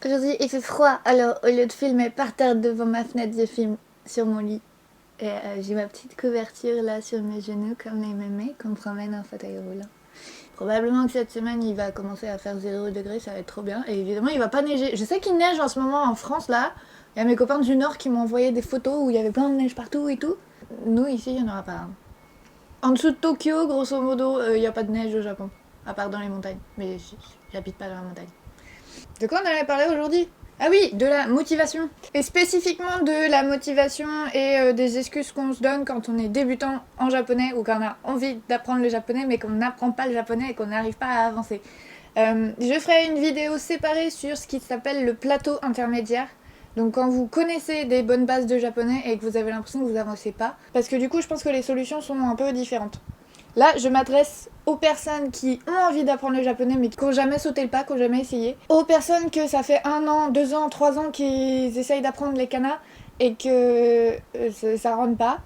Aujourd'hui, il fait froid, alors au lieu de filmer par terre devant ma fenêtre, je filme sur mon lit. Et j'ai ma petite couverture là sur mes genoux, comme les mémés qu'on promène en fauteuil roulant. Probablement que cette semaine, il va commencer à faire 0 degré, ça va être trop bien. Et évidemment, il va pas neiger. Je sais qu'il neige en ce moment en France là. Il y a mes copains du Nord qui m'ont envoyé des photos où il y avait plein de neige partout et tout. Nous, ici, il n'y en aura pas. Hein. En dessous de Tokyo, grosso modo, il n'y a pas de neige au Japon. À part dans les montagnes. Mais j'habite pas dans la montagne. De quoi on allait parler aujourd'hui? Ah oui, de la motivation. Et spécifiquement de la motivation et des excuses qu'on se donne quand on est débutant en japonais ou qu'on a envie d'apprendre le japonais mais qu'on n'apprend pas le japonais et qu'on n'arrive pas à avancer. Je ferai une vidéo séparée sur ce qui s'appelle le plateau intermédiaire. Donc quand vous connaissez des bonnes bases de japonais et que vous avez l'impression que vous avancez pas. Parce que du coup je pense que les solutions sont un peu différentes. Là, je m'adresse aux personnes qui ont envie d'apprendre le japonais mais qui n'ont jamais sauté le pas, qui n'ont jamais essayé. Aux personnes que ça fait 1 an, 2 ans, 3 ans qu'ils essayent d'apprendre les kanas et que ça rentre pas.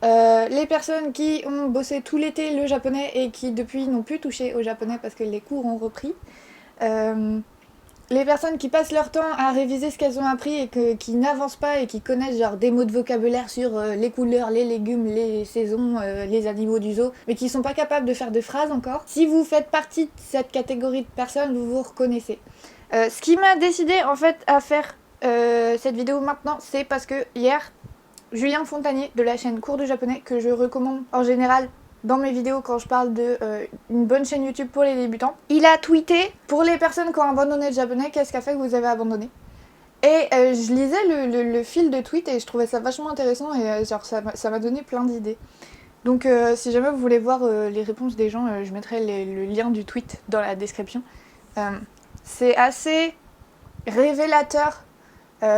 Les personnes qui ont bossé tout l'été le japonais et qui depuis n'ont plus touché au japonais parce que les cours ont repris. Les personnes qui passent leur temps à réviser ce qu'elles ont appris et qui n'avancent pas et qui connaissent genre des mots de vocabulaire sur les couleurs, les légumes, les saisons, les animaux du zoo, mais qui sont pas capables de faire de phrases encore. Si vous faites partie de cette catégorie de personnes, vous vous reconnaissez. Ce qui m'a décidé en fait à faire cette vidéo maintenant, c'est parce que hier, Julien Fontanier de la chaîne Cours de japonais, que je recommande en général dans mes vidéos quand je parle de une bonne chaîne YouTube pour les débutants. Il a tweeté pour les personnes qui ont abandonné le japonais, qu'est-ce qui a fait que vous avez abandonné? Et je lisais le fil de tweet et je trouvais ça vachement intéressant et genre ça m'a donné plein d'idées. Donc si jamais vous voulez voir les réponses des gens, je mettrai le lien du tweet dans la description. C'est assez révélateur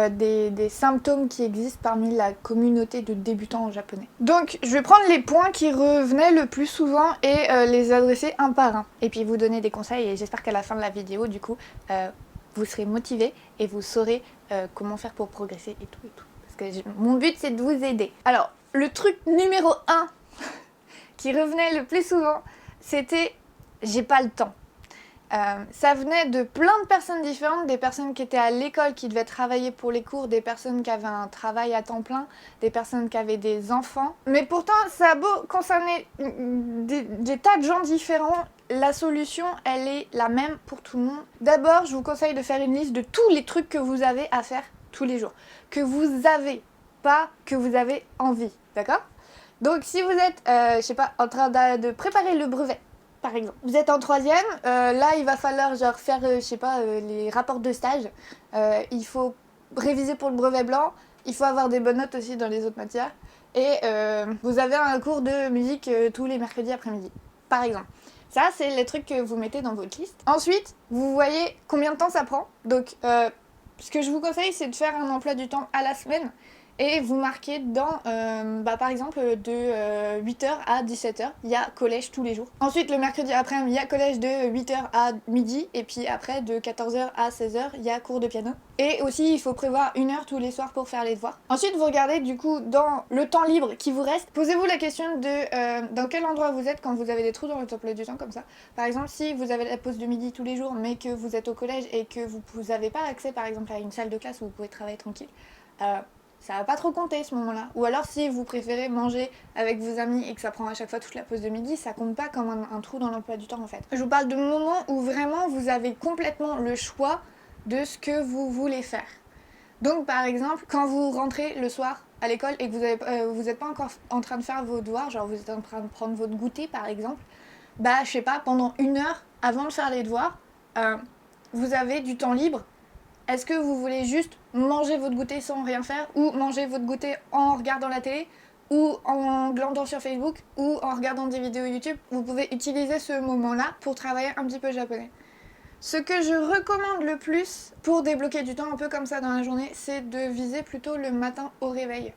des symptômes qui existent parmi la communauté de débutants en japonais. Donc je vais prendre les points qui revenaient le plus souvent et les adresser un par un. Et puis vous donner des conseils et j'espère qu'à la fin de la vidéo du coup vous serez motivés et vous saurez comment faire pour progresser et tout et tout. Parce que mon but c'est de vous aider. Alors le truc numéro 1 qui revenait le plus souvent c'était j'ai pas le temps. Ça venait de plein de personnes différentes, des personnes qui étaient à l'école, qui devaient travailler pour les cours, des personnes qui avaient un travail à temps plein, des personnes qui avaient des enfants. Mais pourtant, ça a beau concerner des tas de gens différents, la solution, elle est la même pour tout le monde. D'abord, je vous conseille de faire une liste de tous les trucs que vous avez à faire tous les jours. Que vous avez, pas que vous avez envie, d'accord? Donc si vous êtes, je sais pas, en train de préparer le brevet, par exemple. Vous êtes en 3e, là il va falloir genre faire, je sais pas, les rapports de stage. Il faut réviser pour le brevet blanc, il faut avoir des bonnes notes aussi dans les autres matières. Et vous avez un cours de musique tous les mercredis après-midi, par exemple. Ça, c'est les trucs que vous mettez dans votre liste. Ensuite, vous voyez combien de temps ça prend. Donc, ce que je vous conseille, c'est de faire un emploi du temps à la semaine. Et vous marquez dans, par exemple, de 8h à 17h, il y a collège tous les jours. Ensuite, le mercredi après-midi, il y a collège de 8h à midi. Et puis après, de 14h à 16h, il y a cours de piano. Et aussi, il faut prévoir 1 heure tous les soirs pour faire les devoirs. Ensuite, vous regardez du coup dans le temps libre qui vous reste. Posez-vous la question de dans quel endroit vous êtes quand vous avez des trous dans votre emploi du temps comme ça. Par exemple, si vous avez la pause de midi tous les jours, mais que vous êtes au collège et que vous n'avez pas accès, par exemple, à une salle de classe où vous pouvez travailler tranquille, ça va pas trop compter ce moment-là. Ou alors si vous préférez manger avec vos amis et que ça prend à chaque fois toute la pause de midi, ça compte pas comme un trou dans l'emploi du temps en fait. Je vous parle de moments où vraiment vous avez complètement le choix de ce que vous voulez faire. Donc par exemple, quand vous rentrez le soir à l'école et que vous n'êtes pas encore en train de faire vos devoirs, genre vous êtes en train de prendre votre goûter par exemple, bah je sais pas, pendant 1 heure avant de faire les devoirs, vous avez du temps libre. Est-ce que vous voulez juste manger votre goûter sans rien faire ou manger votre goûter en regardant la télé ou en glandant sur Facebook ou en regardant des vidéos YouTube? Vous pouvez utiliser ce moment-là pour travailler un petit peu japonais. Ce que je recommande le plus pour débloquer du temps un peu comme ça dans la journée, c'est de viser plutôt le matin au réveil.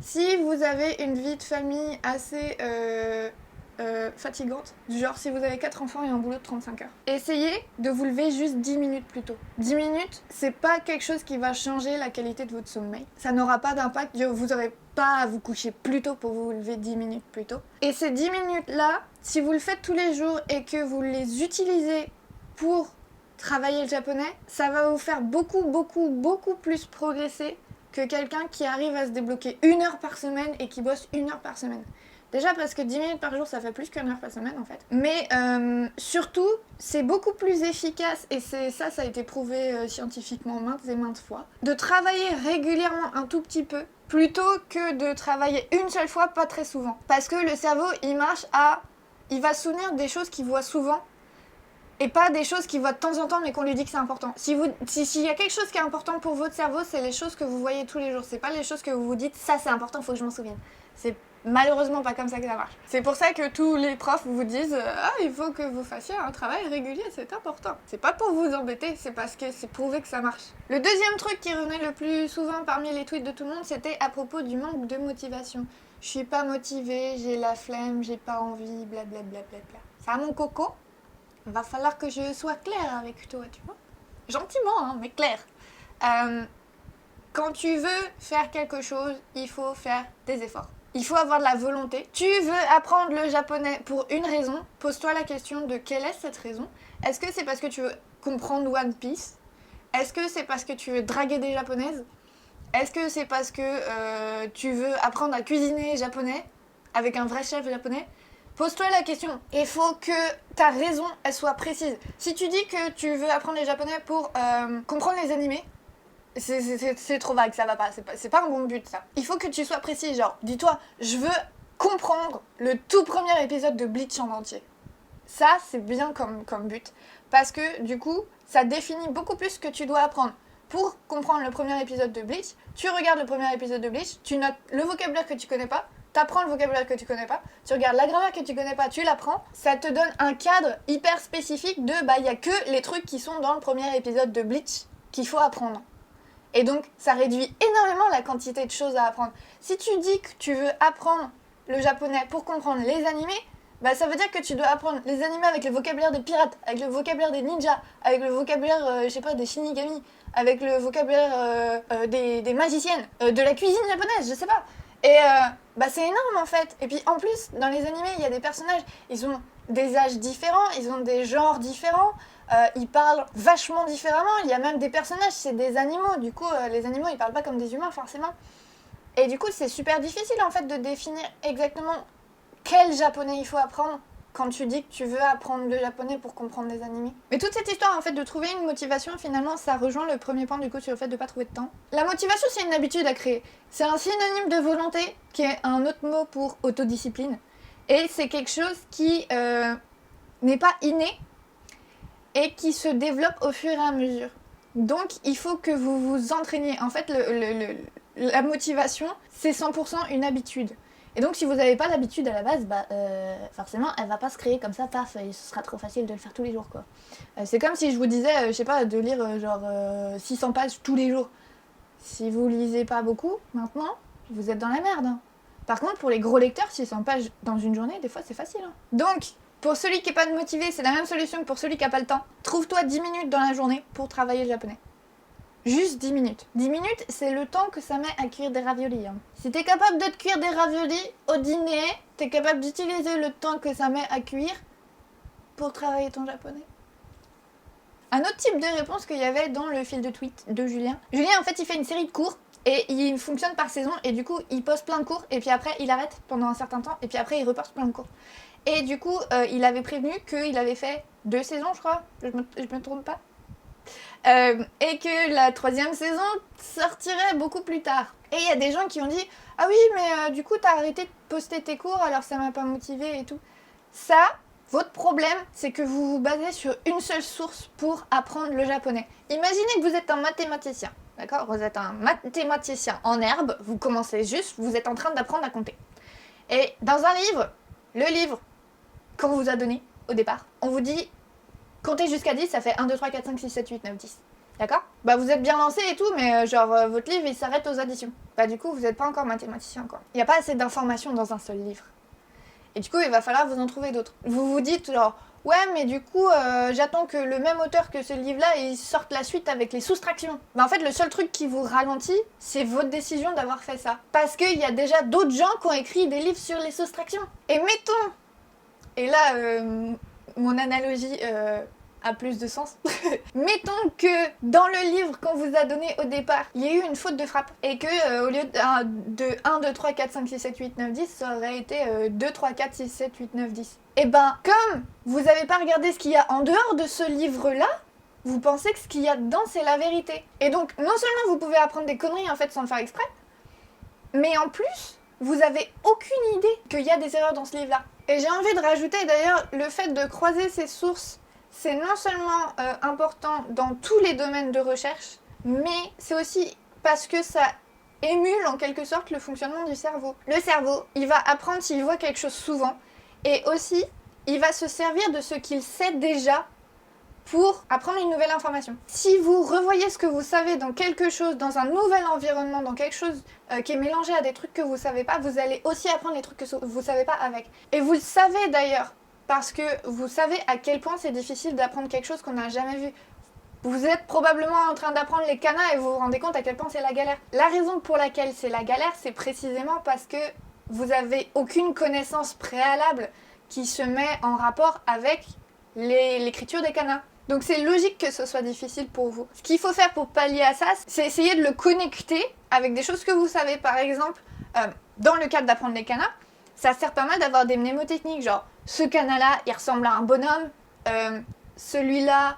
Si vous avez une vie de famille assez fatigante, du genre si vous avez 4 enfants et un boulot de 35 heures, essayez de vous lever juste 10 minutes plus tôt. 10 minutes, c'est pas quelque chose qui va changer la qualité de votre sommeil. Ça n'aura pas d'impact, vous n'aurez pas à vous coucher plus tôt pour vous lever 10 minutes plus tôt. Et ces 10 minutes-là, si vous le faites tous les jours et que vous les utilisez pour travailler le japonais, ça va vous faire beaucoup plus progresser que quelqu'un qui arrive à se débloquer 1 heure par semaine et qui bosse 1 heure par semaine. Déjà parce que 10 minutes par jour, ça fait plus qu'1 heure par semaine en fait. Mais surtout, c'est beaucoup plus efficace, et ça a été prouvé scientifiquement maintes et maintes fois, de travailler régulièrement un tout petit peu, plutôt que de travailler une seule fois, pas très souvent. Parce que le cerveau, il va se souvenir des choses qu'il voit souvent, et pas des choses qu'il voit de temps en temps mais qu'on lui dit que c'est important. S'il y a quelque chose qui est important pour votre cerveau, c'est les choses que vous voyez tous les jours. C'est pas les choses que vous vous dites, ça c'est important, faut que je m'en souvienne. C'est malheureusement pas comme ça que ça marche. C'est pour ça que tous les profs vous disent il faut que vous fassiez un travail régulier, c'est important. C'est pas pour vous embêter, c'est parce que c'est prouvé que ça marche. Le deuxième truc qui revenait le plus souvent parmi les tweets de tout le monde, c'était à propos du manque de motivation. Je suis pas motivée, j'ai la flemme, j'ai pas envie, blablabla. Ça, mon coco, va falloir que je sois claire avec toi, tu vois. Gentiment, hein, mais claire. Quand tu veux faire quelque chose, il faut faire des efforts. Il faut avoir de la volonté. Tu veux apprendre le japonais pour une raison, pose-toi la question de quelle est cette raison. Est-ce que c'est parce que tu veux comprendre One Piece? Est-ce que c'est parce que tu veux draguer des japonaises? Est-ce que c'est parce que tu veux apprendre à cuisiner japonais avec un vrai chef japonais? Pose-toi la question. Il faut que ta raison, elle soit précise. Si tu dis que tu veux apprendre les japonais pour comprendre les animés, c'est trop vague, ça va pas. C'est pas un bon but, ça. Il faut que tu sois précis, genre, dis-toi, je veux comprendre le tout premier épisode de Bleach en entier. Ça, c'est bien comme but. Parce que, du coup, ça définit beaucoup plus ce que tu dois apprendre. Pour comprendre le premier épisode de Bleach, tu regardes le premier épisode de Bleach, tu notes le vocabulaire que tu connais pas, t'apprends le vocabulaire que tu connais pas, tu regardes la grammaire que tu connais pas, tu l'apprends, ça te donne un cadre hyper spécifique de y a que les trucs qui sont dans le premier épisode de Bleach qu'il faut apprendre. Et donc, ça réduit énormément la quantité de choses à apprendre. Si tu dis que tu veux apprendre le japonais pour comprendre les animés, ça veut dire que tu dois apprendre les animés avec le vocabulaire des pirates, avec le vocabulaire des ninjas, avec le vocabulaire, des shinigami, avec le vocabulaire des magiciennes, de la cuisine japonaise, je sais pas. Et c'est énorme en fait. Et puis en plus, dans les animés, il y a des personnages, ils ont des âges différents, ils ont des genres différents, ils parlent vachement différemment. Il y a même des personnages, c'est des animaux. Du coup, les animaux, ils parlent pas comme des humains forcément. Et du coup, c'est super difficile en fait de définir exactement quel japonais il faut apprendre quand tu dis que tu veux apprendre le japonais pour comprendre des animés. Mais toute cette histoire en fait de trouver une motivation, finalement, ça rejoint le premier point du coup sur le fait de pas trouver de temps. La motivation, c'est une habitude à créer. C'est un synonyme de volonté qui est un autre mot pour autodiscipline. Et c'est quelque chose qui n'est pas inné et qui se développe au fur et à mesure. Donc il faut que vous vous entraîniez. En fait, la motivation, c'est 100% une habitude. Et donc si vous n'avez pas l'habitude à la base, forcément elle va pas se créer comme ça, paf, et ce sera trop facile de le faire tous les jours quoi. C'est comme si je vous disais, je sais pas, de lire 600 pages tous les jours. Si vous lisez pas beaucoup, maintenant, vous êtes dans la merde. Hein. Par contre, pour les gros lecteurs, 600 pages dans une journée, des fois c'est facile. Hein. Donc, pour celui qui est pas motivé, c'est la même solution que pour celui qui a pas le temps. Trouve-toi 10 minutes dans la journée pour travailler le japonais. Juste 10 minutes. 10 minutes, c'est le temps que ça met à cuire des raviolis. Hein. Si t'es capable de te cuire des raviolis au dîner, t'es capable d'utiliser le temps que ça met à cuire pour travailler ton japonais. Un autre type de réponse qu'il y avait dans le fil de tweet de Julien. Julien, en fait, il fait une série de cours et il fonctionne par saison et du coup, il poste plein de cours et puis après, il arrête pendant un certain temps et puis après, il reposte plein de cours. Et du coup, il avait prévenu qu'il avait fait 2 saisons, je crois. Je me trompe pas. Et que la 3e saison sortirait beaucoup plus tard. Et il y a des gens qui ont dit « Ah oui, mais du coup, t'as arrêté de poster tes cours, alors ça m'a pas motivé et tout. » Ça, votre problème, c'est que vous vous basez sur une seule source pour apprendre le japonais. Imaginez que vous êtes un mathématicien, d'accord? Vous êtes un mathématicien en herbe, vous commencez juste, vous êtes en train d'apprendre à compter. Et dans un livre, le livre qu'on vous a donné au départ, on vous dit comptez jusqu'à 10, ça fait 1, 2, 3, 4, 5, 6, 7, 8, 9, 10. D'accord? Vous êtes bien lancé et tout, mais votre livre, il s'arrête aux additions. Du coup, vous n'êtes pas encore mathématicien encore. Il n'y a pas assez d'informations dans un seul livre. Et du coup, il va falloir vous en trouver d'autres. Vous vous dites ouais, mais du coup, j'attends que le même auteur que ce livre-là, il sorte la suite avec les soustractions. En fait, le seul truc qui vous ralentit, c'est votre décision d'avoir fait ça. Parce qu'il y a déjà d'autres gens qui ont écrit des livres sur les soustractions. Et mettons, et là, mon analogie a plus de sens. Mettons que dans le livre qu'on vous a donné au départ, il y a eu une faute de frappe et que au lieu de 1, 2, 3, 4, 5, 6, 7, 8, 9, 10, ça aurait été 2, 3, 4, 6, 7, 8, 9, 10. Et ben, comme vous n'avez pas regardé ce qu'il y a en dehors de ce livre-là, vous pensez que ce qu'il y a dedans, c'est la vérité. Et donc, non seulement vous pouvez apprendre des conneries en fait sans le faire exprès, mais en plus, vous avez aucune idée qu'il y a des erreurs dans ce livre-là. Et j'ai envie de rajouter d'ailleurs le fait de croiser ces sources, c'est non seulement important dans tous les domaines de recherche, mais c'est aussi parce que ça émule en quelque sorte le fonctionnement du cerveau. Le cerveau, il va apprendre s'il voit quelque chose souvent, et aussi, il va se servir de ce qu'il sait déjà pour apprendre une nouvelle information. Si vous revoyez ce que vous savez dans quelque chose, dans un nouvel environnement, dans quelque chose qui est mélangé à des trucs que vous savez pas, vous allez aussi apprendre les trucs que vous savez pas avec. Et vous le savez d'ailleurs, parce que vous savez à quel point c'est difficile d'apprendre quelque chose qu'on n'a jamais vu. Vous êtes probablement en train d'apprendre les canas et vous vous rendez compte à quel point c'est la galère. La raison pour laquelle c'est la galère, c'est précisément parce que vous avez aucune connaissance préalable qui se met en rapport avec l'écriture des canas. Donc c'est logique que ce soit difficile pour vous. Ce qu'il faut faire pour pallier à ça, c'est essayer de le connecter avec des choses que vous savez. Par exemple, dans le cadre d'apprendre les canas, ça sert pas mal d'avoir des mnémotechniques, genre ce canas-là, il ressemble à un bonhomme, celui-là,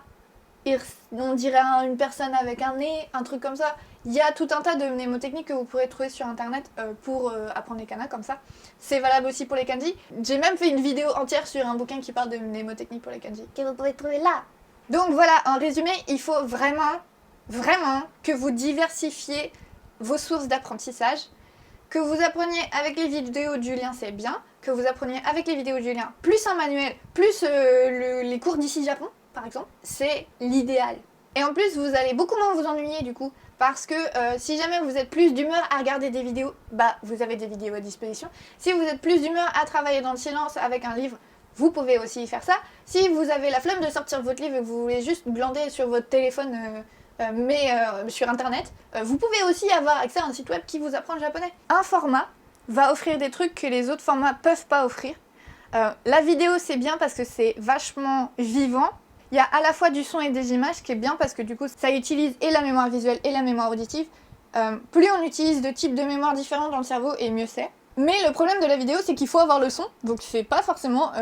on dirait une personne avec un nez, un truc comme ça. Il y a tout un tas de mnémotechniques que vous pourrez trouver sur internet pour apprendre les kanas comme ça. C'est valable aussi pour les kanji. J'ai même fait une vidéo entière sur un bouquin qui parle de mnémotechniques pour les kanji, que vous pouvez trouver là. Donc voilà, en résumé, il faut vraiment que vous diversifiez vos sources d'apprentissage, que vous appreniez avec les vidéos de Julien, c'est bien, que vous appreniez avec les vidéos de Julien, plus un manuel, plus les cours d'ici Japon, par exemple, c'est l'idéal. Et en plus, vous allez beaucoup moins vous ennuyer du coup, parce que si jamais vous êtes plus d'humeur à regarder des vidéos, bah vous avez des vidéos à disposition. Si vous êtes plus d'humeur à travailler dans le silence avec un livre, vous pouvez aussi faire ça. Si vous avez la flemme de sortir votre livre et que vous voulez juste glander sur votre téléphone, mais sur internet, vous pouvez aussi avoir accès à un site web qui vous apprend le japonais. Un format va offrir des trucs que les autres formats peuvent pas offrir. La vidéo c'est bien parce que c'est vachement vivant. Il y a à la fois du son et des images, ce qui est bien parce que du coup ça utilise et la mémoire visuelle et la mémoire auditive. Plus on utilise de types de mémoire différents dans le cerveau, et mieux c'est. Mais le problème de la vidéo, c'est qu'il faut avoir le son, donc c'est pas forcément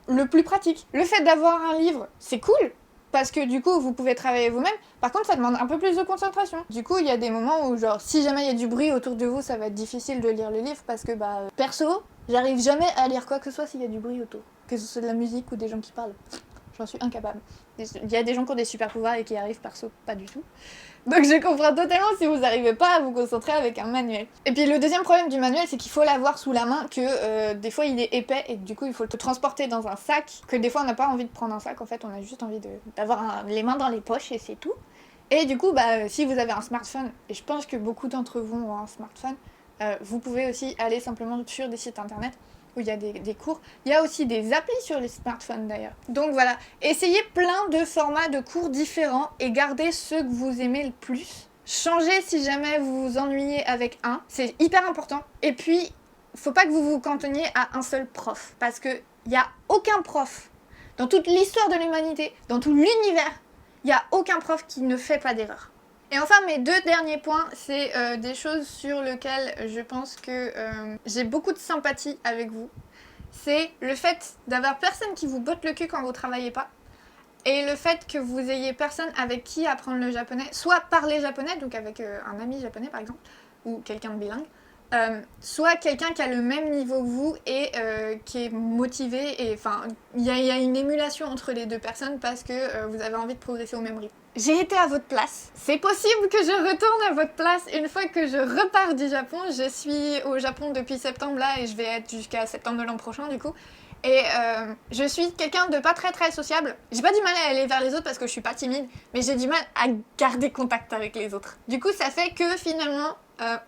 le plus pratique. Le fait d'avoir un livre, c'est cool, parce que du coup, vous pouvez travailler vous-même. Par contre, ça demande un peu plus de concentration. Du coup, il y a des moments où, genre, si jamais il y a du bruit autour de vous, ça va être difficile de lire le livre, parce que, perso, j'arrive jamais à lire quoi que ce soit s'il y a du bruit autour. Que ce soit de la musique ou des gens qui parlent. J'en suis incapable. Il y a des gens qui ont des super pouvoirs et qui arrivent, perso, pas du tout. Donc je comprends totalement si vous n'arrivez pas à vous concentrer avec un manuel. Et puis le deuxième problème du manuel, c'est qu'il faut l'avoir sous la main, que des fois il est épais et du coup il faut le transporter dans un sac, que des fois on n'a pas envie de prendre un sac, en fait on a juste envie d'avoir les mains dans les poches et c'est tout. Et du coup, si vous avez un smartphone, et je pense que beaucoup d'entre vous ont un smartphone, vous pouvez aussi aller simplement sur des sites internet où il y a des cours. Il y a aussi des applis sur les smartphones d'ailleurs. Donc voilà, essayez plein de formats de cours différents et gardez ceux que vous aimez le plus. Changez si jamais vous vous ennuyez avec un, c'est hyper important. Et puis, faut pas que vous vous cantonniez à un seul prof, parce que il n'y a aucun prof, dans toute l'histoire de l'humanité, dans tout l'univers, il n'y a aucun prof qui ne fait pas d'erreur. Et enfin, mes deux derniers points, c'est des choses sur lesquelles je pense que j'ai beaucoup de sympathie avec vous. C'est le fait d'avoir personne qui vous botte le cul quand vous travaillez pas. Et le fait que vous ayez personne avec qui apprendre le japonais, soit parler japonais, donc avec un ami japonais par exemple, ou quelqu'un de bilingue, soit quelqu'un qui a le même niveau que vous et qui est motivé, et enfin, il y a une émulation entre les deux personnes parce que vous avez envie de progresser au même rythme. J'ai été à votre place. C'est possible que je retourne à votre place une fois que je repars du Japon. Je suis au Japon depuis septembre là et je vais être jusqu'à septembre de l'an prochain du coup. Et je suis quelqu'un de pas très sociable. J'ai pas du mal à aller vers les autres parce que je suis pas timide, mais j'ai du mal à garder contact avec les autres. Du coup, ça fait que finalement,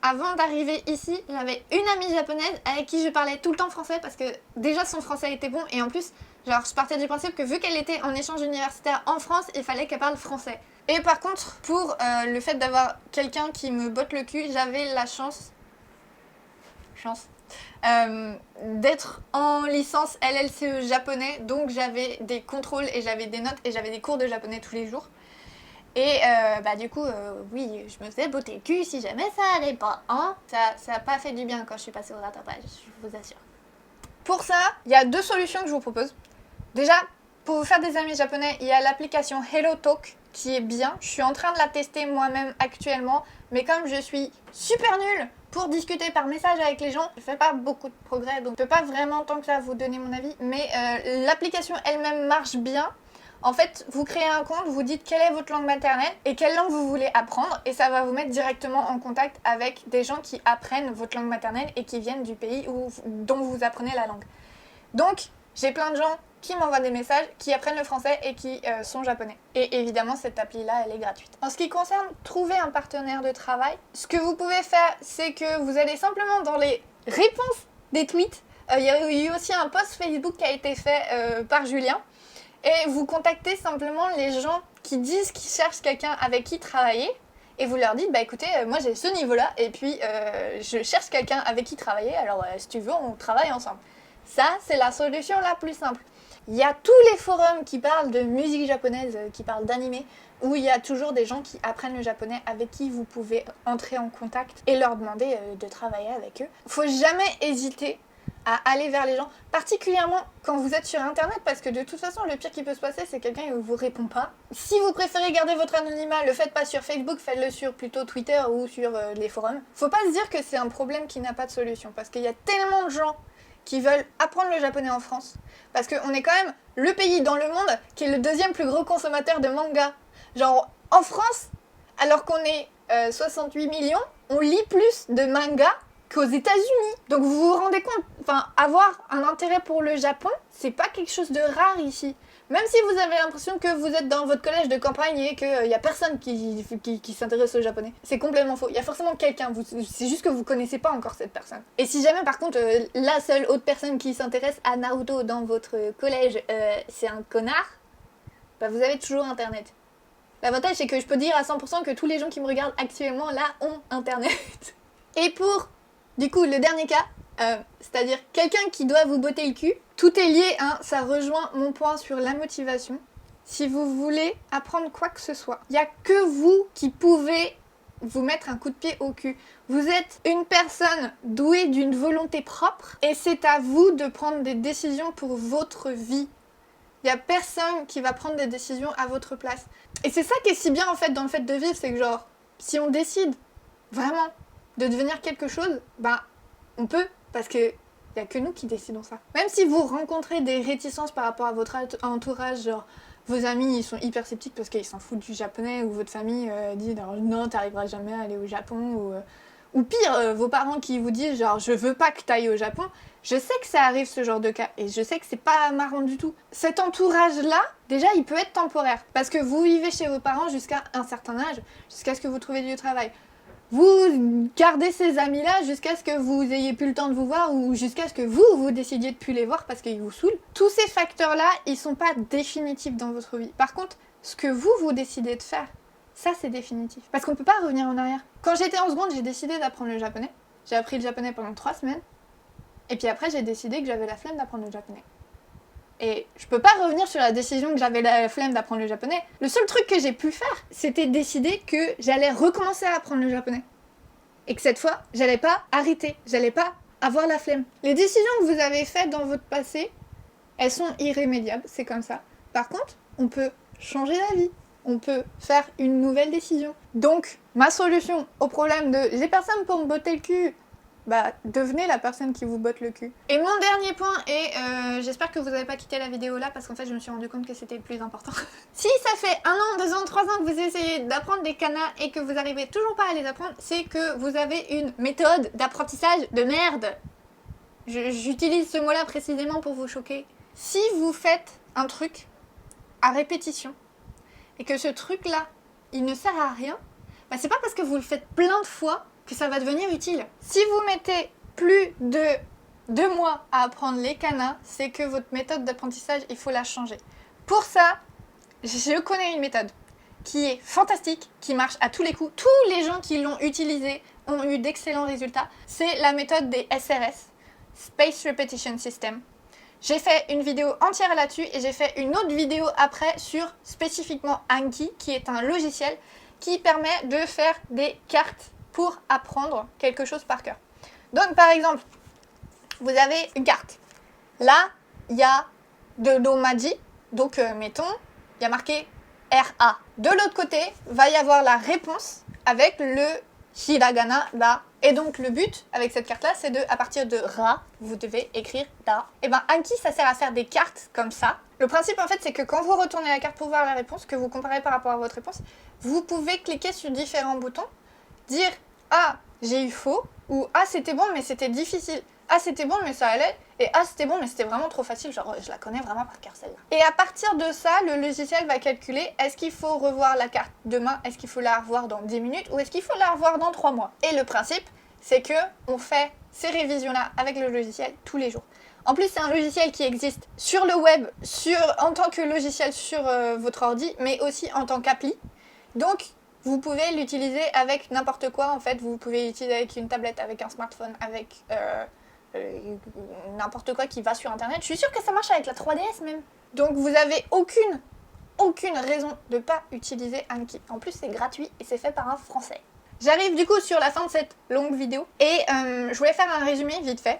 avant d'arriver ici, j'avais une amie japonaise avec qui je parlais tout le temps français parce que déjà son français était bon et en plus, genre, je partais du principe que vu qu'elle était en échange universitaire en France, il fallait qu'elle parle français. Et par contre, pour le fait d'avoir quelqu'un qui me botte le cul, j'avais la chance d'être en licence LLCE japonais, donc j'avais des contrôles et j'avais des notes et j'avais des cours de japonais tous les jours. Et du coup, oui, je me faisais botter le cul si jamais ça allait pas, hein. Ça a pas fait du bien quand je suis passée au rattrapage, je vous assure. Pour ça, il y a 2 solutions que je vous propose. Déjà, pour vous faire des amis japonais, il y a l'application HelloTalk qui est bien. Je suis en train de la tester moi-même actuellement, mais comme je suis super nulle pour discuter par message avec les gens, je fais pas beaucoup de progrès, donc je peux pas vraiment tant que ça vous donner mon avis, mais l'application elle-même marche bien. En fait, vous créez un compte, vous dites quelle est votre langue maternelle et quelle langue vous voulez apprendre, et ça va vous mettre directement en contact avec des gens qui apprennent votre langue maternelle et qui viennent du pays dont vous apprenez la langue. Donc, j'ai plein de gens qui m'envoient des messages, qui apprennent le français et qui sont japonais. Et évidemment, cette appli-là, elle est gratuite. En ce qui concerne trouver un partenaire de travail, ce que vous pouvez faire, c'est que vous allez simplement dans les réponses des tweets. Il y a eu aussi un post Facebook qui a été fait par Julien. Et vous contactez simplement les gens qui disent qu'ils cherchent quelqu'un avec qui travailler. Et vous leur dites, bah écoutez, moi j'ai ce niveau-là, et puis je cherche quelqu'un avec qui travailler, alors si tu veux, on travaille ensemble. Ça, c'est la solution la plus simple. Il y a tous les forums qui parlent de musique japonaise, qui parlent d'anime, où il y a toujours des gens qui apprennent le japonais avec qui vous pouvez entrer en contact et leur demander de travailler avec eux. Faut jamais hésiter à aller vers les gens, particulièrement quand vous êtes sur internet, parce que de toute façon le pire qui peut se passer c'est quelqu'un ne vous répond pas. Si vous préférez garder votre anonymat, le faites pas sur Facebook, faites-le sur plutôt Twitter ou sur les forums. Faut pas se dire que c'est un problème qui n'a pas de solution, parce qu'il y a tellement de gens qui veulent apprendre le japonais en France, parce qu'on est quand même le pays dans le monde qui est le 2e plus gros consommateur de manga. Genre en France, alors qu'on est 68 millions, on lit plus de mangas qu'aux États-Unis. Donc vous vous rendez compte, enfin, avoir un intérêt pour le Japon, c'est pas quelque chose de rare ici. Même si vous avez l'impression que vous êtes dans votre collège de campagne et qu'il y a personne qui s'intéresse au japonais, c'est complètement faux. Il y a forcément quelqu'un, c'est juste que vous connaissez pas encore cette personne. Et si jamais par contre la seule autre personne qui s'intéresse à Naruto dans votre collège, c'est un connard, bah vous avez toujours internet. L'avantage c'est que je peux dire à 100% que tous les gens qui me regardent actuellement là ont internet. Et pour du coup, le dernier cas, c'est-à-dire quelqu'un qui doit vous botter le cul, tout est lié, hein, ça rejoint mon point sur la motivation. Si vous voulez apprendre quoi que ce soit, il n'y a que vous qui pouvez vous mettre un coup de pied au cul. Vous êtes une personne douée d'une volonté propre et c'est à vous de prendre des décisions pour votre vie. Il n'y a personne qui va prendre des décisions à votre place. Et c'est ça qui est si bien en fait dans le fait de vivre, c'est que genre, si on décide vraiment de devenir quelque chose, bah on peut, parce que y a que nous qui décidons ça. Même si vous rencontrez des réticences par rapport à votre entourage, genre vos amis ils sont hyper sceptiques parce qu'ils s'en foutent du japonais, ou votre famille dit non t'arriveras jamais à aller au Japon, ou pire, vos parents qui vous disent genre je veux pas que t'ailles au Japon, je sais que ça arrive ce genre de cas, et je sais que c'est pas marrant du tout. Cet entourage-là, déjà il peut être temporaire, parce que vous vivez chez vos parents jusqu'à un certain âge, jusqu'à ce que vous trouviez du travail. Vous gardez ces amis-là jusqu'à ce que vous ayez plus le temps de vous voir, ou jusqu'à ce que vous décidiez de plus les voir parce qu'ils vous saoulent. Tous ces facteurs-là, ils sont pas définitifs dans votre vie. Par contre, ce que vous décidez de faire, ça c'est définitif. Parce qu'on peut pas revenir en arrière. Quand j'étais en seconde, j'ai décidé d'apprendre le japonais. J'ai appris le japonais pendant 3 semaines. Et puis après, j'ai décidé que j'avais la flemme d'apprendre le japonais. Et je peux pas revenir sur la décision que j'avais la flemme d'apprendre le japonais. Le seul truc que j'ai pu faire, c'était décider que j'allais recommencer à apprendre le japonais. Et que cette fois, j'allais pas arrêter, j'allais pas avoir la flemme. Les décisions que vous avez faites dans votre passé, elles sont irrémédiables, c'est comme ça. Par contre, on peut changer d'avis, on peut faire une nouvelle décision. Donc, ma solution au problème de j'ai personne pour me botter le cul, bah devenez la personne qui vous botte le cul. Et mon dernier point, et j'espère que vous n'avez pas quitté la vidéo là parce qu'en fait je me suis rendu compte que c'était le plus important. Si ça fait 1 an, 2 ans, 3 ans que vous essayez d'apprendre des kanas et que vous arrivez toujours pas à les apprendre, c'est que vous avez une méthode d'apprentissage de merde. J'utilise ce mot-là précisément pour vous choquer. Si vous faites un truc à répétition et que ce truc-là, il ne sert à rien, bah c'est pas parce que vous le faites plein de fois que ça va devenir utile. Si vous mettez plus de 2 mois à apprendre les kanas, c'est que votre méthode d'apprentissage, il faut la changer. Pour ça, je connais une méthode qui est fantastique, qui marche à tous les coups. Tous les gens qui l'ont utilisée ont eu d'excellents résultats. C'est la méthode des SRS. Space Repetition System. J'ai fait une vidéo entière là-dessus et j'ai fait une autre vidéo après sur spécifiquement Anki, qui est un logiciel qui permet de faire des cartes pour apprendre quelque chose par cœur. Donc par exemple, vous avez une carte. Là, il y a de l'omaji, donc mettons, il y a marqué RA. De l'autre côté, va y avoir la réponse avec le hiragana da. Et donc le but avec cette carte là, c'est de, à partir de ra, vous devez écrire da. Et ben Anki, ça sert à faire des cartes comme ça. Le principe en fait, c'est que quand vous retournez la carte pour voir la réponse, que vous comparez par rapport à votre réponse, vous pouvez cliquer sur différents boutons, dire ah j'ai eu faux, ou ah c'était bon mais c'était difficile, ah c'était bon mais ça allait, et ah c'était bon mais c'était vraiment trop facile, genre je la connais vraiment par cœur celle-là. Et à partir de ça, le logiciel va calculer est-ce qu'il faut revoir la carte demain, est-ce qu'il faut la revoir dans 10 minutes, ou est-ce qu'il faut la revoir dans 3 mois. Et le principe, c'est que on fait ces révisions-là avec le logiciel tous les jours. En plus, c'est un logiciel qui existe sur le web, en tant que logiciel sur votre ordi, mais aussi en tant qu'appli. Donc, vous pouvez l'utiliser avec n'importe quoi, en fait. Vous pouvez l'utiliser avec une tablette, avec un smartphone, avec n'importe quoi qui va sur Internet. Je suis sûre que ça marche avec la 3DS même. Donc, vous n'avez aucune raison de ne pas utiliser Anki. En plus, c'est gratuit et c'est fait par un Français. J'arrive du coup sur la fin de cette longue vidéo et je voulais faire un résumé vite fait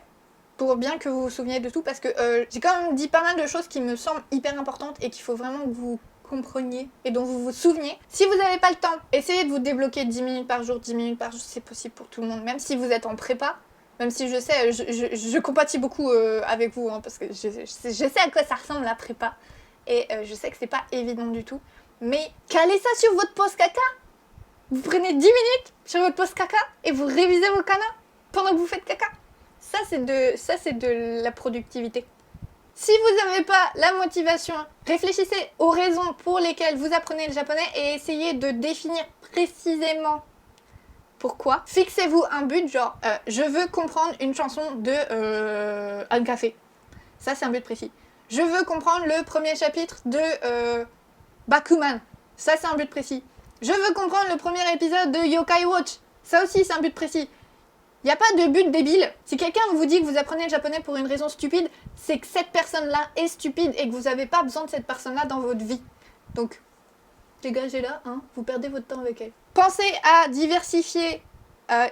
pour bien que vous vous souveniez de tout parce que j'ai quand même dit pas mal de choses qui me semblent hyper importantes et qu'il faut vraiment que vous compreniez et dont vous vous souveniez. Si vous n'avez pas le temps, essayez de vous débloquer 10 minutes par jour, 10 minutes par jour, c'est possible pour tout le monde, même si vous êtes en prépa, même si je sais, je compatis beaucoup avec vous hein, parce que je sais à quoi ça ressemble la prépa et je sais que c'est pas évident du tout, mais calez ça sur votre pause caca. Vous prenez 10 minutes sur votre pause caca et vous révisez vos kanas pendant que vous faites caca. Ça, c'est de la productivité. Si vous n'avez pas la motivation, réfléchissez aux raisons pour lesquelles vous apprenez le japonais et essayez de définir précisément pourquoi. Fixez-vous un but, genre je veux comprendre une chanson de un café. Ça, c'est un but précis. Je veux comprendre le premier chapitre de Bakuman. Ça, c'est un but précis. Je veux comprendre le premier épisode de Yokai Watch. Ça aussi, c'est un but précis. Il n'y a pas de but débile. Si quelqu'un vous dit que vous apprenez le japonais pour une raison stupide, c'est que cette personne-là est stupide et que vous n'avez pas besoin de cette personne-là dans votre vie. Donc, dégagez-la, hein, vous perdez votre temps avec elle. Pensez à diversifier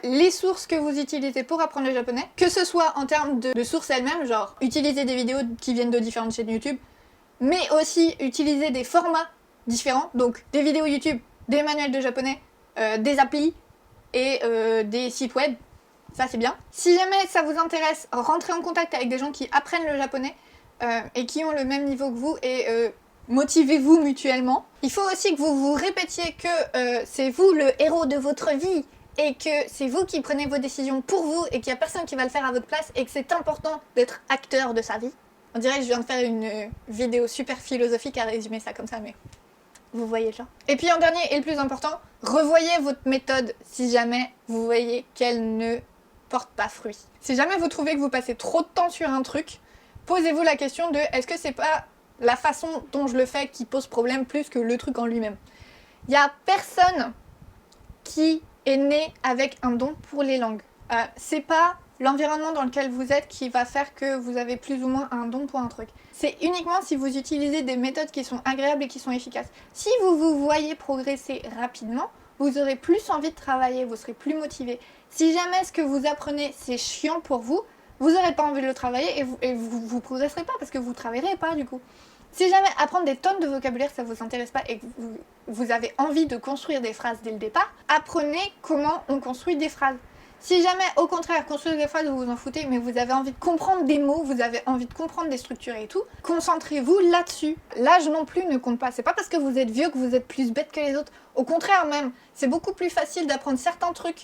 les sources que vous utilisez pour apprendre le japonais, que ce soit en termes de sources elles-mêmes, genre utiliser des vidéos qui viennent de différentes chaînes YouTube, mais aussi utiliser des formats différents, donc des vidéos YouTube, des manuels de japonais, des applis et des sites web. Ça, c'est bien. Si jamais ça vous intéresse, rentrez en contact avec des gens qui apprennent le japonais et qui ont le même niveau que vous et motivez-vous mutuellement. Il faut aussi que vous vous répétiez que c'est vous le héros de votre vie et que c'est vous qui prenez vos décisions pour vous et qu'il n'y a personne qui va le faire à votre place et que c'est important d'être acteur de sa vie. On dirait que je viens de faire une vidéo super philosophique à résumer ça comme ça, mais... Vous voyez le genre. Et puis en dernier et le plus important, revoyez votre méthode si jamais vous voyez qu'elle ne porte pas fruit. Si jamais vous trouvez que vous passez trop de temps sur un truc, posez-vous la question de est-ce que c'est pas la façon dont je le fais qui pose problème plus que le truc en lui-même. Il n'y a personne qui est né avec un don pour les langues. C'est pas l'environnement dans lequel vous êtes qui va faire que vous avez plus ou moins un don pour un truc. C'est uniquement si vous utilisez des méthodes qui sont agréables et qui sont efficaces. Si vous vous voyez progresser rapidement, vous aurez plus envie de travailler, vous serez plus motivé. Si jamais ce que vous apprenez c'est chiant pour vous, vous n'aurez pas envie de le travailler et vous progresserez pas parce que vous travaillerez pas du coup. Si jamais apprendre des tonnes de vocabulaire ça vous intéresse pas et que vous avez envie de construire des phrases dès le départ, apprenez comment on construit des phrases. Si jamais, au contraire, construire des phrases, vous vous en foutez, mais vous avez envie de comprendre des mots, vous avez envie de comprendre des structures et tout, concentrez-vous là-dessus. L'âge non plus ne compte pas. C'est pas parce que vous êtes vieux que vous êtes plus bête que les autres. Au contraire même, c'est beaucoup plus facile d'apprendre certains trucs,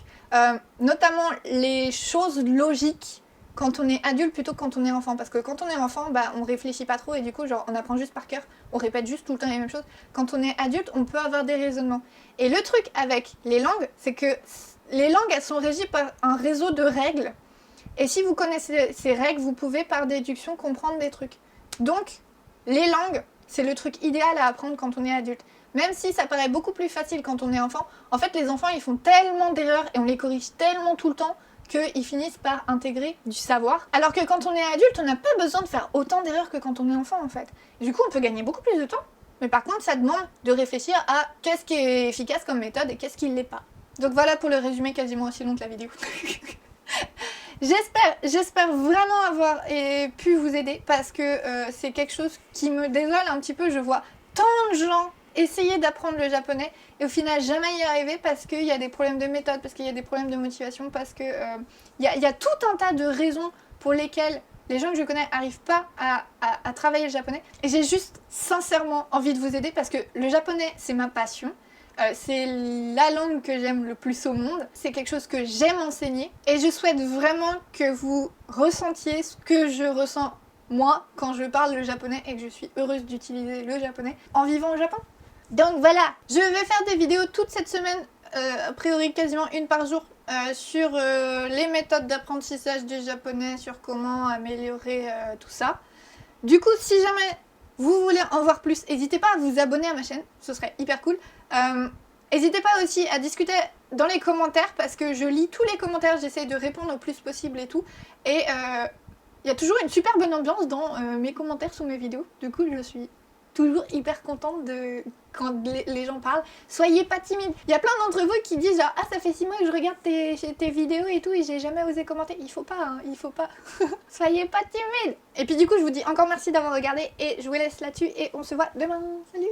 notamment les choses logiques, quand on est adulte plutôt que quand on est enfant. Parce que quand on est enfant, bah, on réfléchit pas trop et du coup, genre, on apprend juste par cœur, on répète juste tout le temps les mêmes choses. Quand on est adulte, on peut avoir des raisonnements. Et le truc avec les langues, c'est que les langues, elles sont régies par un réseau de règles. Et si vous connaissez ces règles, vous pouvez par déduction comprendre des trucs. Donc, les langues, c'est le truc idéal à apprendre quand on est adulte. Même si ça paraît beaucoup plus facile quand on est enfant. En fait, les enfants, ils font tellement d'erreurs et on les corrige tellement tout le temps qu'ils finissent par intégrer du savoir. Alors que quand on est adulte, on n'a pas besoin de faire autant d'erreurs que quand on est enfant en fait. Du coup, on peut gagner beaucoup plus de temps. Mais par contre, ça demande de réfléchir à qu'est-ce qui est efficace comme méthode et qu'est-ce qui ne l'est pas. Donc voilà pour le résumé quasiment aussi long que la vidéo. J'espère vraiment avoir pu vous aider parce que c'est quelque chose qui me désole un petit peu. Je vois tant de gens essayer d'apprendre le japonais et au final jamais y arriver parce qu'il y a des problèmes de méthode, parce qu'il y a des problèmes de motivation, parce que y a tout un tas de raisons pour lesquelles les gens que je connais n'arrivent pas à travailler le japonais. Et j'ai juste sincèrement envie de vous aider parce que le japonais c'est ma passion. C'est la langue que j'aime le plus au monde, c'est quelque chose que j'aime enseigner et je souhaite vraiment que vous ressentiez ce que je ressens moi quand je parle le japonais et que je suis heureuse d'utiliser le japonais en vivant au Japon. Donc voilà, je vais faire des vidéos toute cette semaine, a priori quasiment une par jour, sur les méthodes d'apprentissage du japonais, sur comment améliorer tout ça. Du coup, si jamais vous voulez en voir plus, n'hésitez pas à vous abonner à ma chaîne, ce serait hyper cool. N'hésitez pas aussi à discuter dans les commentaires parce que je lis tous les commentaires, j'essaie de répondre au plus possible et tout. Et il y a toujours une super bonne ambiance dans mes commentaires sous mes vidéos. Du coup, je suis toujours hyper contente quand les gens parlent. Soyez pas timides. Il y a plein d'entre vous qui disent genre, ah ça fait 6 mois que je regarde tes vidéos et tout et j'ai jamais osé commenter. Il faut pas, hein, il faut pas. Soyez pas timides. Et puis du coup je vous dis encore merci d'avoir regardé et je vous laisse là-dessus et on se voit demain. Salut.